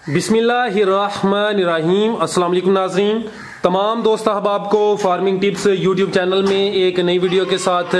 बिस्मिल्लाहिर्रहमानिर्रहीम। अस्सलाम वालेकुम नाज़रीन, तमाम दोस्त अहबाब को फार्मिंग टिप्स यूट्यूब चैनल में एक नई वीडियो के साथ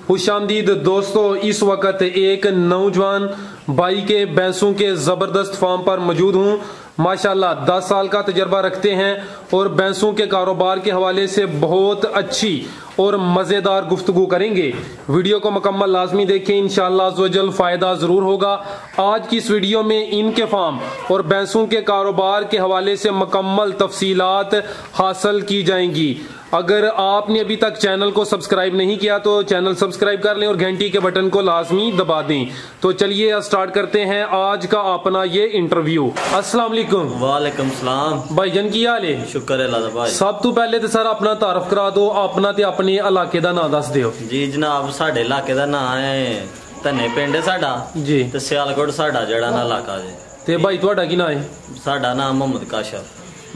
खुशामदीद। दोस्तों, इस वक्त एक नौजवान भाई के भैंसों के ज़बरदस्त फार्म पर मौजूद हूँ। माशाल्लाह 10 साल का तजर्बा रखते हैं और भैंसों के कारोबार के हवाले से बहुत अच्छी और मज़ेदार गुफ्तगू करेंगे। वीडियो को मुकम्मल लाजमी देखें, इंशाअल्लाह अज़्ज़वजल फ़ायदा ज़रूर होगा। आज की इस वीडियो में इनके फार्म और भैंसों के कारोबार के हवाले से मुकम्मल तफसीलात हासिल की जाएंगी। अगर आपने अभी तक चैनल को सब्सक्राइब नहीं किया तो चैनल सब्सक्राइब कर लें और घंटी के बटन को लाजमी दबा दें। तो चलिए स्टार्ट करते हैं आज का अपना ये इंटरव्यू। अस्सलाम वालेकुम। वालेकुम सलाम भाईजान, की हाल है? शुक्र है अल्लाह भाई। सब तो पहले तो सर अपना तारफ करा दो, अपना ते अपने इलाके का नाम दस दियो। जी जनाब, साडे इलाके का नाम है धन्ने पिंड है साडा जी, ते सियालकोट साडा जड़ा ना इलाका जी। ते भाई तुहाडा की नाम है? साडा नाम मोहम्मद काशफ।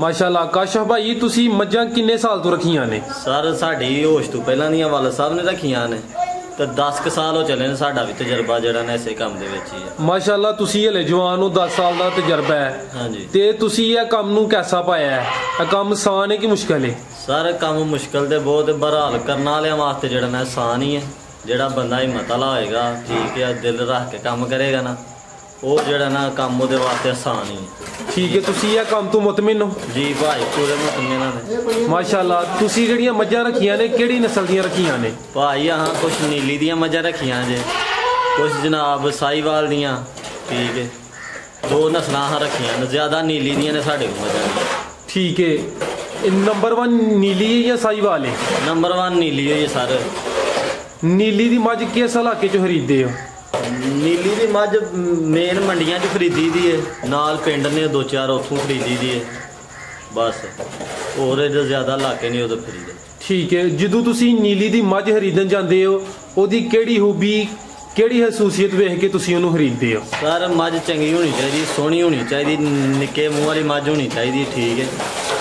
माशाल्लाह। काशफ भाई, तुसी मज्जां किन्ने साल तो रखियां ने? सर साडी होश तो पहला दी वालद साहब ने रखियां ने ते 10 साल हो चले ने। साडा भी तजर्बा जड़ा ने इसे काम दे विच ही है। माशाल्लाह, तुसी हले जवान हो, 10 साल दा तजर्बा है। हां जी। ते तुसी ये काम नू कैसा पाया है? ये काम आसान है कि मुश्किल है? सर काम मुश्किल ते बहुत, बहरहाल करने वाले वास्ते जड़ा ना आसान ही है। जड़ा बंदा हिम्मत वाला होएगा, ठीक है, दिल रख के काम करेगा ना, वो जड़ा ना काम ओदे वास्ते आसान ही है। ठीक है, तुसी ये काम तो मुतमिन हो? जी भाई, पूरे मुतमिन ने। माशाल्लाह। तुसी जड़ियां मज्जां रखियां ने केड़ी नस्ल दियां रखियां ने? भाई यहाँ कुछ नीली दियां मज्जां रखियां जे, कुछ जनाब साहीवाल दियां, ठीक है, 2 नस्लां रखियां ने। ज्यादा नीली दियां ने साडे को मज्जां। ठीक है, नंबर 1 नीली है या साहीवाल है? नंबर 1 नीली है सर। नीली दी मज्ज किस इलाके चों खरीददे हो? नीली दी मज्ज मेन मंडियां च खरीदी दी है, नाल पिंड ने 2-4 उत्थों खरीदी दी है बस, और ज्यादा इलाके नहीं उधर खरीदे। ठीक है, जदों तुसी नीली दी मज्ज खरीदन जांदे हो, ओदी केड़ी खूबी केड़ी हसूसियत वेख के तुसी ओनू खरीददे हो? सर मज्ज चंगी होनी चाहिए, सोहनी होनी चाहिए, निक्के मूँह वाली मज्ज होनी चाहिए, ठीक है,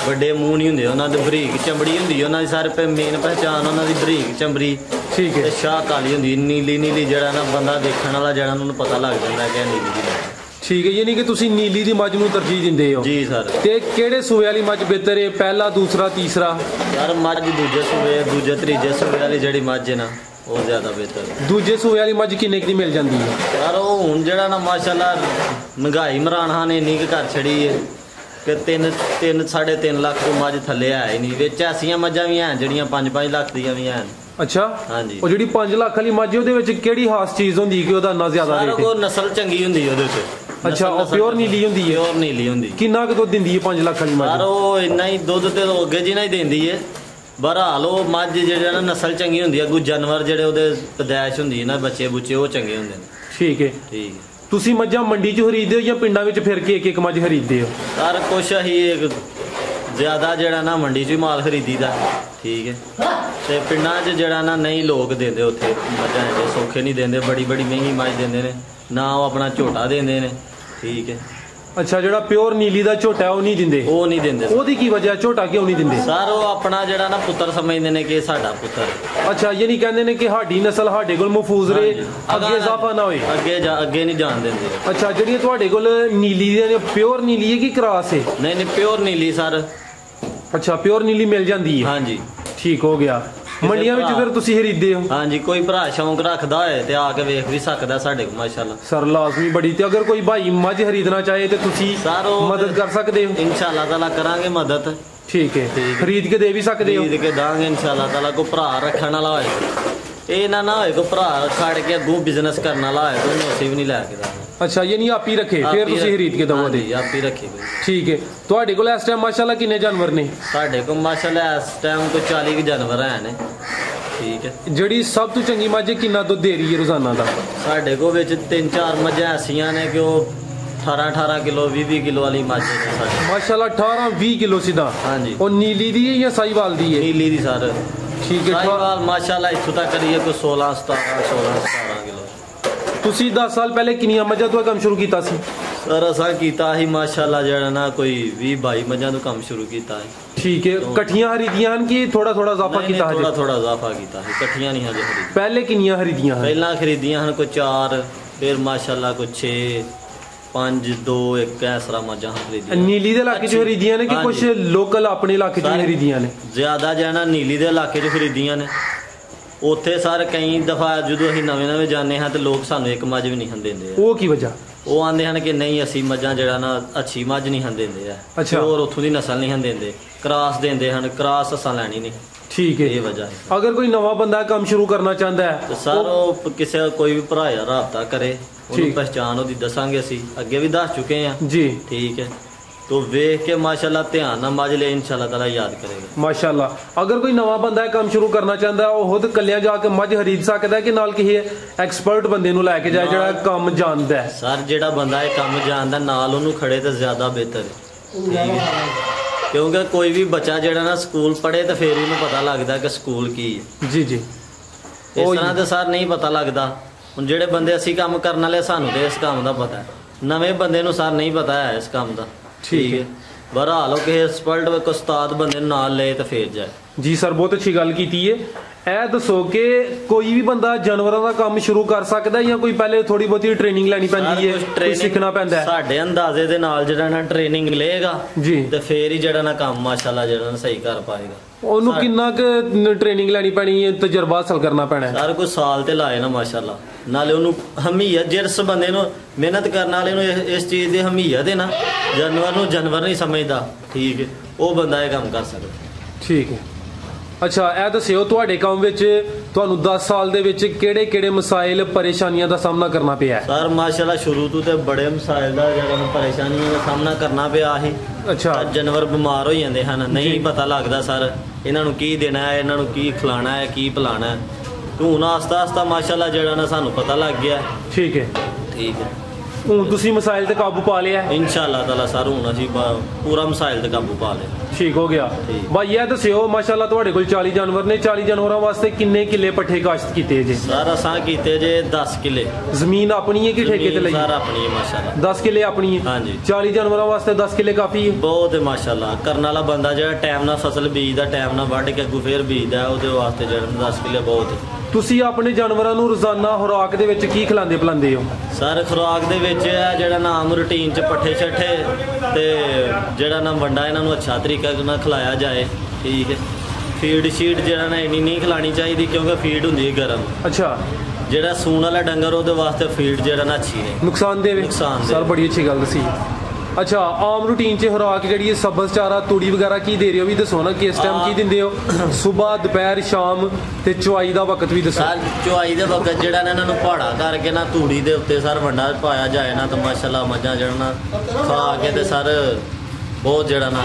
बड़े मूँह नहीं होंगे उन्होंने, बरीक चमड़ी होंगी उन्होंने, सारे मेन पहचान उन्होंने बरीक चमड़ी, ठीक है, शाह काली होंगी, नीली नीली जड़ा ना बंदा देखने वाला जड़ा उन्होंने पता लग जाता है कि नीली दी। ठीक है, यानी कि तुसी नीली दी मज्ज नू तरजीह दिंदे हो? जी सर। ते केड़े सूबे वाली मज्ज बेहतर है, पहला, दूसरा, तीसरा? यार मज्ज दूजे सूबे, दूजे त्रीजे सूबे वाली जड़ी मज्ज है ना, वो ज्यादा बेहतर है। दूजे सूबे वाली मज्ज किन्ने दी मिल जाती है? यार वो हुण जड़ा ना माशाल्लाह महंगाई मराना ने इन्नी कर छड़ी है कि 3-3.5 लाख तो मज्ज थले है ही नहीं। विच ऐसियां मज्जां भी हैं जड़ियां 5-5 लाख दियां भी हैं। अच्छा। हाँ जी। और जिहड़ी 5 लाख वाली मज्ज ओहदे विच केड़ी खास चीज होंदी कि ओहदा ना ज्यादा रेट है? वो नस्ल चंगी होंदी ओहदे च। अच्छा, और प्योर नीली होंदी है? प्योर नीली होंदी। किन्ना क दुध दिंदी है 5 लाख वाली मज्ज? यार वो इन्ना ही दुध ते अगे जिन्ना ही देंदी है। बहरहाल वो मज्ज जेह्ड़ा ना नस्ल चंगी होंदी है, कोई जानवर जेह्ड़े ओहदे पैदाइश होंदी है ना, बच्चे बुच्चे वो चंगे होंदे ने। ठीक है। ठीक है। तुसी मज्जां मंडी च खरीददे हो या पिंडां विच फिर के एक मज्ज खरीददे हो? यार कुछ अही एक ज्यादा जेह्ड़ा ना मंडी च माल खरीदी दा, ठीक है, ते पिंडां च जेह्ड़ा ना नहीं लोग देंदे, उत्थे मज्जां जेह्ड़े सौखे नहीं देंदे, बड़ी बड़ी महंगी मज्ज देंदे ने ना, वो अपना झोटा देंदे ने, ठीक है। अच्छा, जेड़ा प्योर नीली दा झोटा है वो नहीं दिंदे? वो नहीं देंदे। ओदी की वजह, झोटा क्यों नहीं दिंदे? सर वो अपना जेड़ा ना पुत्तर समझदे ने कि साडा पुत्तर। अच्छा, यानी कहंदे ने कि साडी नस्ल साडे कोल महफूज रहे, अगे इजाफा ना होए, अगे नहीं जान देंदे। अच्छा, जेड़ी तुहाडे कोल नीली दी प्योर नीली है कि क्रॉस है? नहीं प्योर नीली सर। अच्छा, प्योर नीली मिल जाती है? हाँ जी। ठीक हो गया। मंडियां विच फिर तुसी खरीददे हो? हाँ जी, कोई भरा शौक रखदा होए ते आके वेख भी सकदा साडे को माशाल्लाह। सर लाजमी बड़ी, ते अगर कोई भाई मज्ज खरीदना चाहे तो तुसी मदद कर सकदे हो? इंशाल्लाह ताला करांगे मदद। ठीक है, खरीद के दे भी सकदे हो? खरीद के दांगे इंशाल्लाह ताला। को भरा रखण वाला होए, ये ना होए को भरा छड़ के अगों बिजनेस करने वाला होए तो उन्हें भी नहीं लैके देना। अच्छा, यानी आप ही रखे फिर तुसी खरीद के दवो दे? आप ही रखे। ठीक है। तुहाडे कोल इस टाइम माशाल्लाह किन्ने जानवर ने? साडे को माशाल्लाह इस टाइम कोई 40 के जानवर हैं। ठीक है। जड़ी सब तो चंगी मज्ज किन्ना दुध दे रही है रोजाना दा? साडे को विच 3-4 मज्जां ऐसियां ने कि वो 18-18 किलो 20-20 किलो वाली मज्ज है साडे माशाल्लाह। 18-20 किलो सीधा? हाँ जी। और नीली दी है या साहीवाल दी है? नीली दी सर। ठीक है। साहीवाल माशाल्लाह इत्थों तक करिए कोई 16-17 किलो। तुसी 10 साल पहले किन्नियां मज्जां तो काम शुरू कीता सी? सर असां कीता ही माशाल्लाह जेड़ा ना कोई 20-22 मज्जां तो काम शुरू कीता है। ठीक है। तो कट्ठियां खरीदियां कि थोड़ा थोड़ा इजाफा कीता है? थोड़ा थोड़ा इजाफा कीता है, कट्ठियां नहीं हजे खरीदी। पहले किन्नियां खरीदियां? पहला खरीदियां हन कोई 4, फिर माशाल्लाह कोई 6, 5 2 1 ਐਸਰਾ ਮੱਝਾਂ ਖਰੀਦੀਆਂ। ਨੀਲੀ ਦੇ ਇਲਾਕੇ 'ਚ ਖਰੀਦੀਆਂ ਨੇ ਕਿ ਕੁਝ ਲੋਕਲ ਆਪਣੇ ਇਲਾਕੇ 'ਚ ਖਰੀਦੀਆਂ ਨੇ? ਜ਼ਿਆਦਾ ਜਿਹੜਾ ਨੀਲੀ ਦੇ ਇਲਾਕੇ 'ਚ ਖਰੀਦੀਆਂ ਨੇ। ਉੱਥੇ ਸਰ ਕਈ ਦਫਾ ਜਦੋਂ ਅਸੀਂ ਨਵੇਂ ਜਾਂਦੇ ਹਾਂ ਤੇ ਲੋਕ ਸਾਨੂੰ ਇੱਕ ਮੱਝ ਵੀ ਨਹੀਂ ਹਨ ਦਿੰਦੇ। ਉਹ ਕੀ ਵਜ੍ਹਾ? ਉਹ ਆਂਦੇ ਹਨ ਕਿ ਨਹੀਂ ਅਸੀਂ ਮੱਝਾਂ ਜਿਹੜਾ ਨਾ ਅੱਛੀ ਮੱਝ ਨਹੀਂ ਹਨ ਦਿੰਦੇ ਆ। ਅੱਛਾ। ਹੋਰ ਉੱਥੋਂ ਦੀ ਨਸਲ ਨਹੀਂ ਹਨ ਦਿੰਦੇ, ਕ੍ਰਾਸ ਦਿੰਦੇ ਹਨ, ਕ੍ਰਾਸ ਅਸਾਂ ਲੈਣੀ ਨਹੀਂ। ਠੀਕ ਹੈ, ਇਹ ਵਜ੍ਹਾ ਹੈ। ਅਗਰ ਕੋਈ ਨਵਾਂ ਬੰਦਾ ਕੰਮ ਸ਼ੁਰੂ ਕਰਨਾ ਚਾਹੁੰਦਾ ਹੈ ਤੇ ਸਰ ਉਹ ਕਿਸੇ ਕੋਈ ਵੀ ਭਰਾ ਜਾਂ ਰਾਬਤਾ ਕਰੇ, ਉਹਨੂੰ ਪਹਿਚਾਣ ਉਹਦੀ ਦੱਸਾਂਗੇ। ਅਸੀਂ ਅੱਗੇ ਵੀ ਦੱਸ ਚੁੱਕੇ ਹਾਂ ਜੀ। ਠੀਕ ਹੈ, तो वेख के माशाल्लाह ध्यान ना मज ले, इंशाल्लाह ताला याद करेगा माशाल्लाह। अगर कोई नवा बंदा काम शुरू करना चाहता है, वो खुद कलिया जाके मझ खरीद सकता है कि नाल किसी एक्सपर्ट बंदे नूं लैके जाए जिहड़ा काम जानदा है? सर जिहड़ा बंदा ये काम जानदा नाल ओनू खड़े तो ज्यादा बेहतर है। ठीक है, क्योंकि कोई भी बच्चा जिहड़ा ना स्कूल पढ़े तो फिर उन्हें पता लगता कि स्कूल की है। जी जी, इस तरह तो सर नहीं पता लगता। हुण जिहड़े बंदे असीं काम करन वाले सानू तो इस काम का पता है, नवे बंदे नूं सर नहीं पता है इस काम का। ठीक है, बहरहाल किसी एक्सपर्ट उस्ताद बंदे नाल ले तो फिर जाए। जी सर, बहुत अच्छी गल की है। ਇਹ ਦੱਸੋ ਕਿ ਕੋਈ ਵੀ ਬੰਦਾ ਜਾਨਵਰਾਂ ਦਾ ਕੰਮ ਸ਼ੁਰੂ ਕਰ ਸਕਦਾ ਹੈ ਜਾਂ ਕੋਈ ਪਹਿਲੇ ਥੋੜੀ ਬਹੁਤੀ ਟ੍ਰੇਨਿੰਗ ਲੈਣੀ ਪੈਂਦੀ ਹੈ, ਕੋਈ ਸਿੱਖਣਾ ਪੈਂਦਾ ਹੈ? ਸਾਡੇ ਅੰਦਾਜ਼ੇ ਦੇ ਨਾਲ ਜਿਹੜਾ ਨਾ ਟ੍ਰੇਨਿੰਗ ਲਏਗਾ ਜੀ ਤੇ ਫੇਰ ਹੀ ਜਿਹੜਾ ਨਾ ਕੰਮ ਮਾਸ਼ਾਅੱਲਾ ਜਿਹੜਾ ਨਾ ਸਹੀ ਕਰ ਪਾਏਗਾ। ਉਹਨੂੰ ਕਿੰਨਾ ਕੁ ਟ੍ਰੇਨਿੰਗ ਲੈਣੀ ਪੈਣੀ ਹੈ, ਤਜਰਬਾ ਹਾਸਲ ਕਰਨਾ ਪੈਣਾ ਹੈ? ਸਰ ਕੋਈ ਸਾਲ ਤੇ ਲਾਏ ਨਾ ਮਾਸ਼ਾਅੱਲਾ, ਨਾਲੇ ਉਹਨੂੰ ਹਮੀਅਤ, ਜਿਸ ਬੰਦੇ ਨੂੰ ਮਿਹਨਤ ਕਰਨ ਵਾਲੇ ਨੂੰ ਇਸ ਚੀਜ਼ ਦੀ ਹਮੀਅਤ ਹੈ ਨਾ, ਜਾਨਵਰ ਨੂੰ ਜਾਨਵਰ ਨਹੀਂ ਸਮਝਦਾ। ਠੀਕ ਹੈ, ਉਹ ਬੰਦਾ ਇਹ ਕੰਮ ਕਰ ਸਕਦਾ। ਠੀਕ ਹੈ, ਅੱਛਾ ਇਹ ਦੱਸਿਓ ਤੁਹਾਡੇ ਕੰਮ ਵਿੱਚ ਤੁਹਾਨੂੰ 10 ਸਾਲ ਦੇ ਵਿੱਚ ਕਿਹੜੇ ਕਿਹੜੇ ਮਸਾਇਲ ਪਰੇਸ਼ਾਨੀਆਂ ਦਾ ਸਾਹਮਣਾ ਕਰਨਾ ਪਿਆ ਹੈ? ਸਰ ਮਾਸ਼ਾਅੱਲਾ ਸ਼ੁਰੂ ਤੋਂ ਤੇ ਬੜੇ ਮਸਾਇਲ ਦਾ ਜਿਹੜਾ ਪਰੇਸ਼ਾਨੀਆਂ ਦਾ ਸਾਹਮਣਾ ਕਰਨਾ ਪਿਆ ਸੀ। ਅੱਛਾ, ਜਾਨਵਰ ਬਿਮਾਰ ਹੋ ਜਾਂਦੇ ਹਨ, ਨਹੀਂ ਪਤਾ ਲੱਗਦਾ ਸਰ ਇਹਨਾਂ ਨੂੰ ਕੀ ਦੇਣਾ ਹੈ, ਇਹਨਾਂ ਨੂੰ ਕੀ ਖਿਲਾਣਾ ਹੈ, ਕੀ ਪਿਲਾਣਾ ਹੈ। ਹੁਣ ਆਸਤਾ ਆਸਤਾ ਮਾਸ਼ਾਅੱਲਾ ਜਿਹੜਾ ਨਾ ਸਾਨੂੰ ਪਤਾ ਲੱਗ ਗਿਆ। ਠੀਕ ਹੈ, ਠੀਕ ਹੈ, ਹੁਣ ਤੁਸੀਂ ਮਸਾਇਲ ਤੇ ਕਾਬੂ ਪਾ ਲਿਆ? इंशाअल्लाह ताला सर ਹੁਣ ਅਸੀਂ ਪੂਰਾ ਮਸਾਇਲ ਤੇ ਕਾਬੂ ਪਾ ਲਿਆ। ਠੀਕ ਹੋ ਗਿਆ ਭਾਈ। ਇਹ ਦੱਸਿਓ ਮਾਸ਼ਾਅੱਲਾ ਤੁਹਾਡੇ ਕੋਲ 40 ਜਾਨਵਰ ਨੇ, 40 ਜਾਨਵਰਾਂ ਵਾਸਤੇ ਕਿੰਨੇ ਕਿੱਲੇ ਪੱਠੇ ਕਾਸ਼ਤ ਕੀਤੇ ਜੇ? ਸਰ ਅਸਾਂ ਕੀਤੇ ਜੇ 10 ਕਿੱਲੇ। ਜ਼ਮੀਨ ਆਪਣੀ ਹੈ ਕਿ ਠੇਕੇ ਤੇ ਲਈ? ਸਰ ਆਪਣੀ ਹੈ ਮਾਸ਼ਾਅੱਲਾ। 10 ਕਿੱਲੇ ਆਪਣੀ ਹੈ? ਹਾਂਜੀ। 40 ਜਾਨਵਰਾਂ ਵਾਸਤੇ 10 ਕਿੱਲੇ ਕਾਫੀ ਹੈ? ਬਹੁਤ ਹੈ ਮਾਸ਼ਾਅੱਲਾ। ਕਰਨ ਵਾਲਾ ਬੰਦਾ ਜਿਹੜਾ ਟਾਈਮ ਨਾਲ ਫਸਲ ਬੀਜਦਾ, ਟਾਈਮ ਨਾਲ ਵੱਢ ਕੇ ਅੱਗੂ ਫੇਰ ਬੀਜਦਾ, ਉਹਦੇ ਵਾਸਤੇ ਜਿਹੜਾ 10 ਕਿੱਲੇ ਬਹੁਤ ਹੈ। ਤੁਸੀਂ ਆਪਣੇ ਜਾਨਵਰਾਂ ਨੂੰ ਰੋਜ਼ਾਨਾ ਖੁਰਾਕ ਦੇ ਵਿੱਚ ਕੀ ਖਿਲਾਉਂਦੇ ਪਿਲਾਉਂਦੇ ਹੋ? ਸਰ ਖੁਰਾਕ ਦੇ ਵਿੱਚ ਜਿਹੜਾ ਨਾ ਆਮ ਰੂਟੀਨ 'ਚ ਪੱਠੇ ਛੱਠੇ ਤੇ ਜਿਹੜਾ ਨਾ ਵੰਡਾ ਇਹਨਾਂ ਨੂੰ ਅੱਛਾ ਤਰੀਕਾ ਨਾਲ ਖਿਲਾਇਆ ਜਾਏ। ਠੀਕ ਹੈ, ਫੀਡ ਸ਼ੀਟ ਜਿਹੜਾ ਨਾ ਇੰਨੀ ਨਹੀਂ ਖਿਲਾਣੀ ਚਾਹੀਦੀ ਕਿਉਂਕਿ ਫੀਡ ਹੁੰਦੀ ਹੈ ਗਰਮ। ਅੱਛਾ, ਜਿਹੜਾ ਸੂਣ ਵਾਲਾ ਡੰਗਰ ਉਹਦੇ ਵਾਸਤੇ ਫੀਡ ਜਿਹੜਾ ਨਾ ਅੱਛੀ ਹੈ, ਨੁਕਸਾਨ ਦੇਵੇ। ਸਰ ਬੜੀ ਅੱਛੀ ਗੱਲ ਦੱਸੀ। ਅੱਛਾ, ਆਮ ਰੂਟੀਨ 'ਚ ਖੁਰਾਕ ਜਿਹੜੀ ਹੈ ਸਬਜ਼ ਚਾਰਾ, ਤੂੜੀ ਵਗੈਰਾ ਕੀ ਦੇ ਰਹੇ ਹੋ ਵੀ ਦੱਸੋ ਨਾ, ਕਿਸ ਟਾਈਮ ਕੀ ਦਿੰਦੇ ਹੋ? ਸਵੇਰ, ਦੁਪਹਿਰ, ਸ਼ਾਮ ਤੇ ਚੁਆਈ ਦਾ ਵਕਤ ਵੀ ਦੱਸੋ। ਸਰ ਚੁਆਈ ਦੇ ਵਕਤ ਜਿਹੜਾ ਨਾ ਇਹਨਾਂ ਨੂੰ ਪਹਾੜਾ ਕਰਕੇ ਨਾ ਤੂੜੀ ਦੇ ਉੱਤੇ ਸਰ ਵੰਡਾ ਪਾਇਆ ਜਾਏ ਨਾ ਤਾਂ ਮਾਸ਼ਾਅੱਲਾ ਮੱਝਾਂ ਜਿਹੜਾ ਨਾ ਖਾ ਕੇ ਤੇ ਸਰ ਬਹੁਤ ਜਿਹੜਾ ਨਾ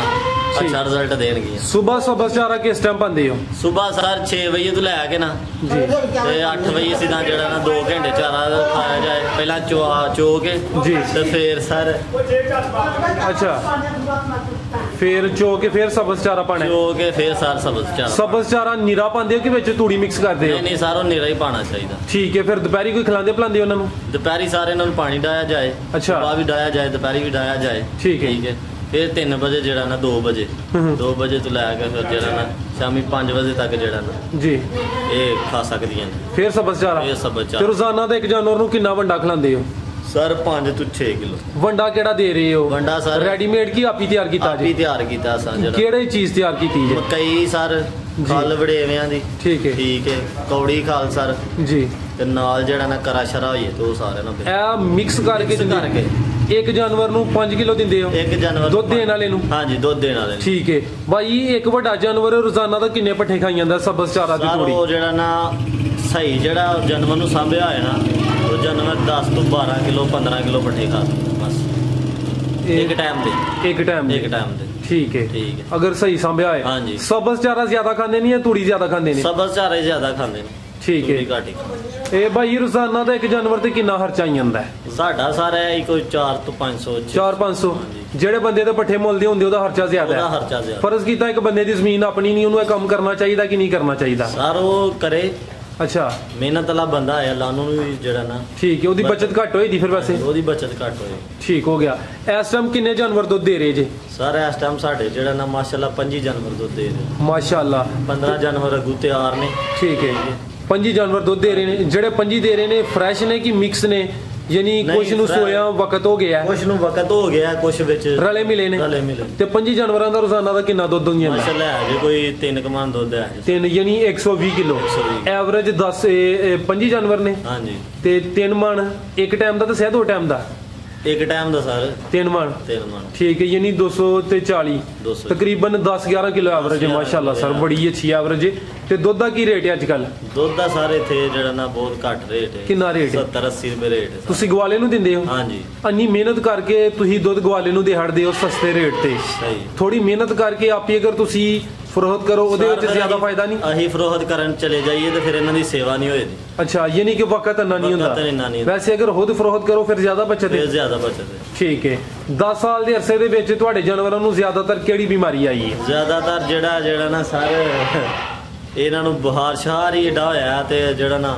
ਅੱਛਾ ਰਿਜ਼ਲਟ ਦੇਣਗੀਆਂ। ਸਵੇਰ ਸਬਜ਼ ਚਾਰਾ ਕਿਸ ਟਾਈਮ ਪਾਉਂਦੇ ਹੋ? ਸਵੇਰ ਸਰ 6 ਵਜੇ ਤੋਂ ਲੈ ਕੇ ਨਾ ਜੀ ਤੇ 8 ਵਜੇ ਸਿੱਧਾ ਜਿਹੜਾ ਨਾ 2 ਘੰਟੇ ਚਾਰਾ ਖਾਇਆ ਜਾਏ। ਪਹਿਲਾਂ ਚੋ ਕੇ ਜੀ ਤੇ ਫੇਰ ਸਰ ਅੱਛਾ ਫੇਰ ਚੋ ਕੇ ਫੇਰ ਸਬਜ਼ ਚਾਰਾ ਪਾਣਾ? ਚੋ ਕੇ ਫੇਰ ਸਰ ਸਬਜ਼ ਚਾਰਾ ਨੀਰਾ ਪਾਉਂਦੇ ਹੋ ਕਿ ਵਿੱਚ ਤੂੜੀ ਮਿਕਸ ਕਰਦੇ ਹੋ? ਨਹੀਂ ਸਰ ਉਹ ਨੀਰਾ ਹੀ ਪਾਣਾ ਚਾਹੀਦਾ। ਠੀਕ ਹੈ, ਫਿਰ ਦੁਪਹਿਰੀ ਕੋਈ ਖਿਲਾਉਂਦੇ ਪਿਲਾਉਂਦੇ ਉਹਨਾਂ ਨੂੰ? ਦੁਪਹਿਰੀ ਸਾਰੇ ਇਹਨਾਂ ਨੂੰ ਪਾਣੀ ਡਾਇਆ ਜਾਏ। ਅੱਛਾ, ਸੁਬਾਹ ਵੀ ਡਾਇਆ ਜਾਏ, ਦੁਪਹਿਰੀ ਵੀ ਡਾਇਆ ਜਾਏ। ਠੀਕ ਹੈ, ਫਿਰ 3 ਵਜੇ ਜਿਹੜਾ ਨਾ 2 ਵਜੇ 2 ਵਜੇ ਤੋਂ ਲੈ ਕੇ ਫਿਰ ਜਿਹੜਾ ਨਾ ਸ਼ਾਮੀ 5 ਵਜੇ ਤੱਕ ਜਿਹੜਾ ਨਾ ਜੀ ਇਹ ਖਾ ਸਕਦੀਆਂ ਨੇ। ਫਿਰ ਸਬਜ਼ ਚਾਰਾ? ਇਹ ਸਬਜ਼ ਚਾਰਾ। ਤੇ ਰੋਜ਼ਾਨਾ ਦਾ ਇੱਕ ਜਾਨਵਰ ਨੂੰ ਕਿੰਨਾ ਵੰਡਾ ਖਿਲਾਉਂਦੇ ਹੋ? ਸਰ 5 ਤੋਂ 6 ਕਿਲੋ। ਵੰਡਾ ਕਿਹੜਾ ਦੇ ਰਹੇ ਹੋ? ਵੰਡਾ ਸਰ ਰੈਡੀਮੇਡ ਕੀ ਆਪੀ ਤਿਆਰ ਕੀਤਾ ਜੀ? ਆਪੀ ਤਿਆਰ ਕੀਤਾ ਸਰ। ਜਿਹੜਾ ਕਿਹੜੀ ਚੀਜ਼ ਤਿਆਰ ਕੀਤੀ ਜੀ? ਕਈ ਸਰ ਖਲ ਵੜੇਵਿਆਂ ਦੀ। ਠੀਕ ਹੈ, ਠੀਕ ਹੈ, ਕੌੜੀ ਖਾਲ ਸਰ ਜੀ ਤੇ ਨਾਲ ਜਿਹੜਾ ਨਾ ਕਰਾ ਸ਼ਰਾ ਹੋਈਏ ਤੇ ਉਹ ਸਾਰੇ ਨਾਲ ਇਹ ਮਿਕਸ ਕਰਕੇ ਇੱਕ ਜਾਨਵਰ ਨੂੰ 5 ਕਿਲੋ ਦਿੰਦੇ ਹੋ? ਇੱਕ ਜਾਨਵਰ ਦੁੱਧ ਦੇਣ ਵਾਲੇ ਨੂੰ? ਹਾਂਜੀ, ਦੁੱਧ ਦੇਣ ਵਾਲੇ। ਠੀਕ ਹੈ ਭਾਈ, ਇੱਕ ਵੱਡਾ ਜਾਨਵਰ ਰੋਜ਼ਾਨਾ ਦਾ ਕਿੰਨੇ ਪੱਠੇ ਖਾਈ ਜਾਂਦਾ ਸਬਜ਼ ਚਾਰਾ ਦੀ ਤੂੜੀ? ਉਹ ਜਿਹੜਾ ਨਾ ਸਹੀ ਜਿਹੜਾ ਜਾਨਵਰ ਨੂੰ ਸਾਂਭਿਆ ਹੋਇਆ ਨਾ ਉਹ ਜਾਨਵਰ 10 ਤੋਂ 12 ਕਿਲੋ 15 ਕਿਲੋ ਪੱਠੇ ਖਾ ਸਕਦਾ ਬਸ ਇੱਕ ਟਾਈਮ ਦੇ। ਠੀਕ ਹੈ, ਠੀਕ ਹੈ। ਅਗਰ ਸਹੀ ਸਾਂਭਿਆ ਹੋਇਆ। ਹਾਂਜੀ। ਸਬਜ਼ ਚਾਰਾ ਜ਼ਿਆਦਾ ਖਾਂਦੇ ਨਹੀਂ ਜਾਂ ਤੂੜੀ ਜ਼ਿਆਦਾ ਖਾਂਦੇ ਨੇ? ਸਬਜ਼ ਚਾਰਾ ਜ਼ਿਆਦਾ ਖਾਂਦੇ ਨੇ। ਠੀਕ ਹੈ, ਇਹ ਭਾਈ ਰੋਜ਼ਾਨਾ ਦਾ ਇੱਕ ਜਾਨਵਰ ਤੇ ਕਿੰਨਾ ਖਰਚਾ ਆਈ ਜਾਂਦਾ ਹੈ? ਸਾਡਾ ਸਾਰਾ ਹੀ ਕੋਈ 4 ਤੋਂ 500 400-500। ਜਿਹੜੇ ਬੰਦੇ ਦੇ ਪੱਠੇ ਮੁੱਲਦੇ ਹੁੰਦੇ ਉਹਦਾ ਖਰਚਾ ਜ਼ਿਆਦਾ ਹੈ। ਫਰਜ਼ ਕੀਤਾ ਇੱਕ ਬੰਦੇ ਦੀ ਜ਼ਮੀਨ ਆਪਣੀ ਨਹੀਂ, ਉਹਨੂੰ ਇਹ ਕੰਮ ਕਰਨਾ ਚਾਹੀਦਾ ਕਿ ਨਹੀਂ ਕਰਨਾ ਚਾਹੀਦਾ? ਸਰ ਉਹ ਕਰੇ। ਅੱਛਾ, ਮਿਹਨਤ ਵਾਲਾ ਬੰਦਾ ਹੈ, ਅੱਲਾ ਨੂੰ ਵੀ ਜਿਹੜਾ ਨਾ ਠੀਕ ਹੈ, ਉਹਦੀ ਬਚਤ ਘੱਟ ਹੋਈ ਦੀ ਫਿਰ ਵੈਸੇ? ਉਹਦੀ ਬਚਤ ਘੱਟ ਹੋਈ। ਠੀਕ ਹੋ ਗਿਆ। ਇਸ ਟਾਈਮ ਕਿੰਨੇ ਜਾਨਵਰ ਦੁੱਧ ਦੇ ਰਹੇ ਜੇ? ਸਰ ਇਸ ਟਾਈਮ ਸਾਡੇ ਜਿਹੜਾ ਨਾ ਮਾਸ਼ਾਅੱਲਾ 25 ਜਾਨਵਰ ਦੁੱਧ ਦੇ ਰਹੇ। ਮਾਸ਼ਾਅੱਲਾ 15 ਜਾਨਵਰ ਅੱਗੂ ਤਿਆਰ ਨੇ। ਠੀਕ ਹੈ, 25 ਜਾਨਵਰ ਦੁੱਧ ਦੇ ਰਹੇ ਨੇ। ਜਿਹੜੇ 25 ਦੇ ਰਹੇ ਨੇ ਫਰੈਸ਼ ਨੇ ਕਿ ਮਿਕਸ ਨੇ यानी कुछ नु सोया वक्त हो गया है, कुछ नु वक्त हो गया, कुछ विच रले मिले ने। रले मिले ते 5 जानवरां दा रोजाना दा कितना दुध होई ਜਾਂਦਾ? माशाल्लाह है जी कोई 3 कमान दुध है। 3 यानी 120 किलो 120 एवरेज 10 5 जानवर ने। हां जी ਤੇ 3 ਮਣ ਇੱਕ ਟਾਈਮ ਦਾ ਦੱਸਿਆ 2 ਟਾਈਮ ਦਾ? एक टाइम दा सर 3 ਮਣ 3 मन ठीक है, यानी 200 ਤੇ 40 200 ਤਕਰੀਬਨ 10-11 ਕਿਲੋ ਐਵਰੇਜ ਹੈ। ਮਾਸ਼ਾਅੱਲਾ ਸਰ ਬੜੀ ਅੱਛੀ ਐਵਰੇਜ ਹੈ। ਤੇ ਦੁੱਧ ਦਾ ਕੀ ਰੇਟ ਹੈ ਅੱਜ ਕੱਲ? ਦੁੱਧ ਦਾ ਸਾਰੇ ਇੱਥੇ ਜਿਹੜਾ ਨਾ ਬਹੁਤ ਘੱਟ ਰੇਟ ਹੈ। ਕਿੰਨਾ ਰੇਟ ਹੈ? 70-80 ਰੁਪਏ ਰੇਟ ਹੈ। ਤੁਸੀਂ ਗਵਾਲੇ ਨੂੰ ਦਿੰਦੇ ਹੋ? ਹਾਂਜੀ ਅੰਨੀ ਮਿਹਨਤ ਕਰਕੇ ਤੁਸੀਂ ਦੁੱਧ ਗਵਾਲੇ ਨੂੰ ਦਿਹਾੜਦੇ ਹੋ ਸਸਤੇ ਰੇਟ ਤੇ। ਸਹੀ ਥੋੜੀ ਮਿਹਨਤ ਕਰਕੇ ਆਪੀ ਅਗਰ ਤੁਸੀਂ ਫਰੋਖਤ ਕਰੋ ਉਹਦੇ ਵਿੱਚ ਜ਼ਿਆਦਾ ਫਾਇਦਾ ਨਹੀਂ। ਅਸੀਂ ਫਰੋਖਤ ਕਰਨ ਚਲੇ ਜਾਈਏ ਤੇ ਫਿਰ ਇਹਨਾਂ ਦੀ ਸੇਵਾ ਨਹੀਂ ਹੋਏਗੀ। ਅੱਛਾ, ਯਾਨੀ ਕਿ ਵਕਤ ਇੰਨਾ ਨਹੀਂ ਵਕਤ ਇੰਨਾ ਨਹੀਂ ਹੁੰਦਾ। ਵੈਸੇ ਅਗਰ ਖੁਦ ਫਰੋਖਤ ਕਰੋ ਫਿਰ ਜ਼ਿਆਦਾ ਬਚਤ ਹੈ। ਫਿਰ ਜ਼ਿਆਦਾ ਬਚਤ ਹੈ। ਠੀਕ ਹੈ। 10 ਸਾਲ ਦੇ ਅਰਸੇ ਦੇ ਵਿੱਚ ਤੁਹਾਡੇ ਜਾਨਵਰਾਂ ਨੂੰ ਜ਼ਿਆਦਾਤਰ ਕਿਹੜੀ ਬਿਮਾਰੀ ਆਈ ਹੈ? ਜ਼ਿਆਦਾਤਰ ਜਿਹੜਾ ਨਾ ਸਾਰੇ ਇਹਨਾਂ ਨੂੰ ਬੁਖਾਰ ਸ਼ਾਰ ਹੀ ਏਡਾ ਹੋਇਆ ਤੇ ਜਿਹੜਾ ਨਾ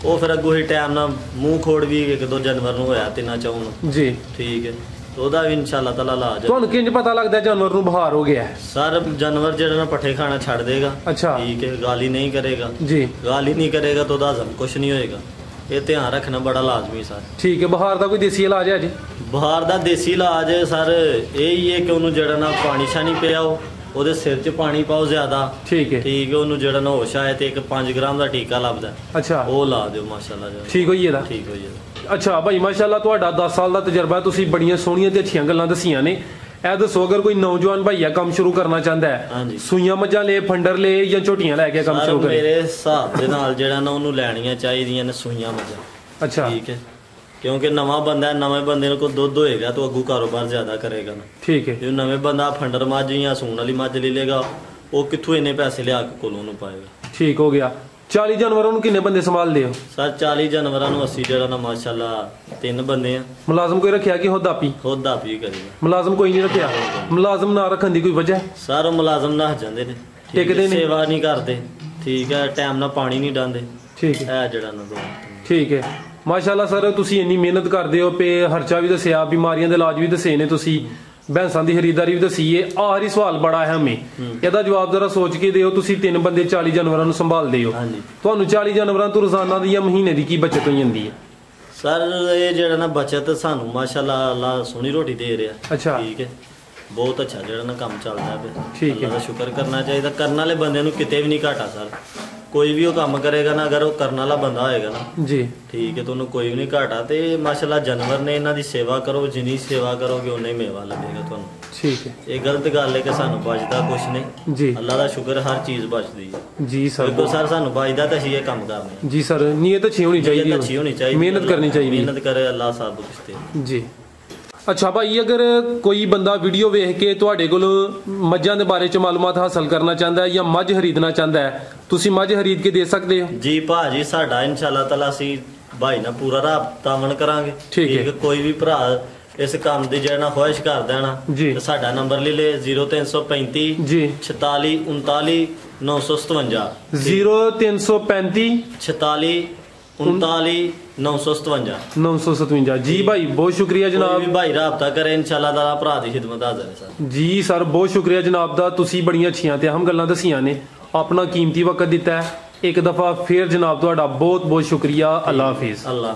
ਉਹ ਫਿਰ ਅੱਗੋਂ ਹੀ ਟਾਈਮ ਨਾਲ ਮੂੰਹ ਖੋੜ ਵੀ 1-2 ਜਾਨਵਰ ਨੂੰ ਹੋਇਆ, 3-4 ਨੂੰ। ਜੀ ਠੀਕ ਹੈ, ਉਹਦਾ ਵੀ ਇਨਸ਼ਾਅੱਲਾ ਤਾਲਾ ਇਲਾਜ ਹੈ। ਤੁਹਾਨੂੰ ਕਿੰਜ ਪਤਾ ਲੱਗਦਾ ਜਾਨਵਰ ਨੂੰ ਬੁਖਾਰ ਹੋ ਗਿਆ ਹੈ? ਸਰ ਜਾਨਵਰ ਜਿਹੜਾ ਨਾ ਪੱਠੇ ਖਾਣਾ ਛੱਡ ਦੇਗਾ। ਅੱਛਾ ਠੀਕ ਹੈ, ਗਾਲੀ ਨਹੀਂ ਕਰੇਗਾ। ਜੀ ਗਾਲੀ ਨਹੀਂ ਕਰੇਗਾ ਤਾਂ ਉਹਦਾ ਹਜ਼ਮ ਕੁਛ ਨਹੀਂ ਹੋਏਗਾ। ਇਹ ਧਿਆਨ ਰੱਖਣਾ ਬੜਾ ਲਾਜ਼ਮੀ ਸਰ। ਠੀਕ ਹੈ। ਬੁਖਾਰ ਦਾ ਕੋਈ ਦੇਸੀ ਇਲਾਜ ਹੈ ਜੀ? ਬੁਖਾਰ ਦਾ ਦੇਸੀ ਇਲਾਜ ਸਰ ਇਹ ਹੀ ਹੈ ਕਿ ਉਹਨੂੰ ਜਿਹੜਾ ਨਾ ਪਾਣੀ ਛਾਣੀ ਪਿਆਓ, ਉਹਦੇ ਸਿਰ 'ਚ ਪਾਣੀ ਪਾਓ ਜ਼ਿਆਦਾ। ਠੀਕ ਹੈ ਉਹਨੂੰ ਜਿਹੜਾ ਨਾ ਹੋਸ਼ ਆਏ ਤੇ ਇੱਕ 5 ਗ੍ਰਾਮ ਦਾ ਟੀਕਾ ਲੱਭਦਾ, ਅੱਛਾ ਉਹ ਲਾ ਦਿਓ। ਮਾਸ਼ਾਅੱਲਾ ਠੀਕ ਹੋਈ ਇਹਦਾ? ਠੀਕ ਹੋਈ ਇਹਦਾ। ਅੱਛਾ ਭਾਈ ਮਾਸ਼ਾਅੱਲਾ ਤੁਹਾਡਾ 10 ਸਾਲ ਦਾ ਤਜਰਬਾ, ਤੁਸੀਂ ਬੜੀਆਂ ਸੋਹਣੀਆਂ ਤੇ ਅੱਛੀਆਂ ਗੱਲਾਂ ਦਸੀਆਂ ਨੇ। ਇਹ ਦੱਸੋ ਅਗਰ ਕੋਈ ਨੌਜਵਾਨ ਭਾਈਆ ਕੰਮ ਸ਼ੁਰੂ ਕਰਨਾ ਚਾਹੁੰਦਾ ਹੈ, ਹਾਂਜੀ ਸੂਈਆਂ ਮੱਝਾਂ ਲੈ ਫੰਡਰ ਲੈ ਜਾਂ ਝੋਟੀਆਂ ਲੈ ਕੇ ਕੰਮ ਸਰ ਸ਼ੁਰੂ ਕਰੇ? ਮੇਰੇ ਹਿਸਾਬ ਦੇ ਨਾਲ ਜਿਹੜਾ ਨਾ ਉਹਨੂੰ ਲੈਣੀਆਂ ਚਾਹੀਦੀਆਂ ਨੇ ਸੂਈਆਂ ਮੱਝਾਂ। ਅੱਛਾ ਠੀਕ ਹੈ, ਕਿਉਂਕਿ ਨਵਾਂ ਬੰਦਾ ਹੈ, ਨਵੇਂ ਬੰਦੇ ਨੂੰ ਕੋਈ ਦੁੱਧ ਹੋਏਗਾ ਤਾਂ ਅੱਗੂ ਕਾਰੋਬਾਰ ਜ਼ਿਆਦਾ ਕਰੇਗਾ ਨਾ। ਠੀਕ ਹੈ। ਜੇ ਨਵੇਂ ਬੰਦਾ ਫੰਡਰ ਮੱਝ ਜਾਂ ਸੂਣ ਵਾਲੀ ਮੱਝ ਲੈ ਲੇਗਾ, ਉਹ ਕਿੱਥੋਂ ਇੰਨੇ ਪੈਸੇ ਲਿਆ ਕੇ ਕੋਲੋਂ ਉਹਨੂੰ ਪਾਏਗਾ। ਠੀਕ ਹੋ ਗਿਆ। 40 ਜਾਨਵਰਾਂ ਨੂੰ ਕਿੰਨੇ ਬੰਦੇ ਸੰਭਾਲਦੇ ਹੋ? ਸਰ 40 ਜਾਨਵਰਾਂ ਨੂੰ ਅਸੀਂ ਜਿਹੜਾ ਨਾ ਮਾਸ਼ਾਅੱਲਾ 3 ਬੰਦੇ ਆ। ਮੁਲਾਜ਼ਮ ਕੋਈ ਰੱਖਿਆ ਕਿ ਖੁਦ ਆਪੀ? ਖੁਦ ਆਪ ਹੀ ਕਰੀਦਾ। ਮੁਲਾਜ਼ਮ ਕੋਈ ਨਹੀਂ ਰੱਖਿਆ? ਮੁਲਾਜ਼ਮ ਨਾ ਰੱਖਣ ਦੀ ਕੋਈ ਵਜ੍ਹਾ? ਸਰ ਉਹ ਮੁਲਾਜ਼ਮ ਨੱਸ ਜਾਂਦੇ ਨੇ, ਟਿਕਦੇ ਨੇ, ਸੇਵਾ ਨਹੀਂ ਕਰਦੇ। ਠੀਕ ਹੈ, ਟਾਈਮ ਨਾਲ ਪਾਣੀ ਨਹੀਂ ਡਾਂਦੇ। ਠੀਕ ਹੈ ਇਹ ਜਿਹੜਾ ਨਾ ਦੋ ਠੀਕ ਹੈ। ਮਾਸ਼ਾਅੱਲਾ ਸਰ ਤੁਸੀਂ ਇੰਨੀ ਮਿਹਨਤ ਕਰਦੇ ਹੋ, ਪੇ ਖਰਚਾ ਵੀ ਦੱਸਿਆ, ਬਿਮਾਰੀਆਂ ਦੇ ਇਲਾਜ ਵੀ ਦੱਸੇ ਨੇ ਤੁਸੀਂ, ਭੈਂਸਾਂ ਦੀ ਖਰੀਦਦਾਰੀ ਵੀ ਦੱਸੀ ਹੈ। ਆਖਰੀ ਸਵਾਲ ਬੜਾ ਅਹਿਮ ਹੈ, ਇਹਦਾ ਜਵਾਬ ਜ਼ਰਾ ਸੋਚ ਕੇ ਦਿਓ। ਤੁਸੀਂ 3 ਬੰਦੇ 40 ਜਾਨਵਰਾਂ ਨੂੰ ਸੰਭਾਲਦੇ ਹੋ, ਤੁਹਾਨੂੰ 40 ਜਾਨਵਰਾਂ ਤੋਂ ਰੋਜ਼ਾਨਾ ਦੀ ਜਾਂ ਮਹੀਨੇ ਦੀ ਕੀ ਬਚਤ ਹੋ ਜਾਂਦੀ ਹੈ? ਸਰ ਇਹ ਜਿਹੜਾ ਨਾ ਬਚਤ ਸਾਨੂੰ ਮਾਸ਼ਾਅੱਲਾ ਅੱਲਾ ਸੋਹਣੀ ਰੋਟੀ ਦੇ ਰਿਹਾ। ਅੱਛਾ ਠੀਕ ਹੈ, ਬਹੁਤ ਅੱਛਾ ਜਿਹੜਾ ਨਾ ਕੰਮ ਚੱਲਦਾ ਪਿਆ। ਠੀਕ ਹੈ, ਅੱਲਾ ਦਾ ਸ਼ੁਕਰ ਕਰਨਾ ਚਾਹੀਦਾ। ਕਰਨ ਵਾਲੇ ਬੰਦੇ ਨੂੰ ਕਿਤੇ ਵੀ ਨਹੀਂ ਘਾਟਾ ਸਰ। ਕੋਈ ਵੀ ਉਹ ਕੰਮ ਕਰੇਗਾ ਨਾ, ਅਗਰ ਉਹ ਕਰਨ ਵਾਲਾ ਬੰਦਾ ਹੋਏਗਾ ਨਾ ਜੀ ਠੀਕ ਹੈ, ਤਾਂ ਉਹਨੂੰ ਕੋਈ ਵੀ ਨਹੀਂ ਘਾਟਾ। ਤੇ ਮਾਸ਼ਾਅੱਲਾ ਜਾਨਵਰ ਨੇ, ਇਹਨਾਂ ਦੀ ਸੇਵਾ ਕਰੋ, ਜਿੰਨੀ ਸੇਵਾ ਕਰੋਗੇ ਉਨਾ ਹੀ ਮੇਵਾ ਲੱਗੇਗਾ ਤੁਹਾਨੂੰ। ਠੀਕ ਹੈ। ਇਹ ਗਲਤ ਗੱਲ ਹੈ ਕਿ ਸਾਨੂੰ ਬਚਦਾ ਕੁਛ ਨਹੀਂ। ਜੀ ਅੱਲਾ ਦਾ ਸ਼ੁਕਰ ਹਰ ਚੀਜ਼ ਬਚਦੀ ਹੈ। ਜੀ ਸਰ। ਦੇਖੋ ਸਰ ਸਾਨੂੰ ਬਚਦਾ ਤਾਂ ਅਸੀਂ ਇਹ ਕੰਮ ਕਰਨੇ। ਜੀ ਸਰ, ਨੀਅਤ ਅੱਛੀ ਹੋਣੀ ਚਾਹੀਦੀ ਹੈ, ਅੱਛੀ ਹੋਣੀ ਚਾਹੀਦੀ, ਮਿਹਨਤ ਕਰਨੀ ਚਾਹੀਦੀ। ਮਿਹਨਤ ਕਰੇ ਅੱਲਾ ਸਭ ਕੁਛ ਦੇ। ਜੀ ਅੱਛਾ ਭਾਈ, ਅਗਰ ਕੋਈ ਬੰਦਾ ਵੀਡੀਓ ਵੇਖ ਕੇ ਤੁਹਾਡੇ ਕੋਲ ਮੱਝਾਂ ਦੇ ਬਾਰੇ ਚ ਮਾਲੂਮਾਤ ਹਾਸਲ ਕਰਨਾ ਚਾਹੁੰਦਾ ਹੈ ਜਾਂ ਮੱਝ ਖਰੀਦਣਾ ਚਾਹੁੰਦਾ ਹੈ, ਤੁਸੀਂ ਮੱਝ ਖਰੀਦ ਕੇ ਦੇ ਸਕਦੇ ਹੋ? ਜੀ ਭਾਜੀ, ਸਾਡਾ ਇਨਸ਼ਾਅੱਲਾ ਤਾਲਾ ਅਸੀਂ ਭਾਈ ਨਾਲ ਪੂਰਾ ਰਾਬਤਾਵਨ ਕਰਾਂਗੇ। ਠੀਕ ਹੈ। ਕੋਈ ਵੀ ਭਰਾ ਇਸ ਕੰਮ ਦੀ ਜਿਹੜਾ ਨਾ ਖੁਆਇਸ਼ ਕਰਦਾ ਨਾ, ਤੇ ਸਾਡਾ ਨੰਬਰ ਲੈ ਲੈ 0335 ਜੀ 46 39 957 0335 46 39 957 957। ਜੀ ਭਾਈ ਬਹੁਤ ਸ਼ੁਕਰੀਆ ਜਨਾਬ। ਵੀ ਭਾਈ ਰਾਬਤਾ ਕਰੇ ਇਨਸ਼ਾਅੱਲਾ ਤਾਲਾ, ਭਰਾ ਦੀ ਖਿਦਮਤ ਹਾਜ਼ਰ ਹੈ ਸਰ। ਜੀ ਸਰ ਬਹੁਤ ਸ਼ੁਕਰੀਆ ਜਨਾਬ ਦਾ, ਤੁਸੀਂ ਬੜੀਆਂ ਅੱਛੀਆਂ ਤੇ ਅਹਿਮ ਗੱਲਾਂ ਦਸੀਆਂ ਨੇ, ਆਪਣਾ ਕੀਮਤੀ ਵਕਤ ਦਿੱਤਾ ਹੈ। ਇੱਕ ਦਫਾ ਫੇਰ ਜਨਾਬ ਤੁਹਾਡਾ ਬਹੁਤ ਬਹੁਤ ਸ਼ੁਕਰੀਆ। ਅੱਲਾ ਹਾਫਿਜ਼। ਅੱਲਾ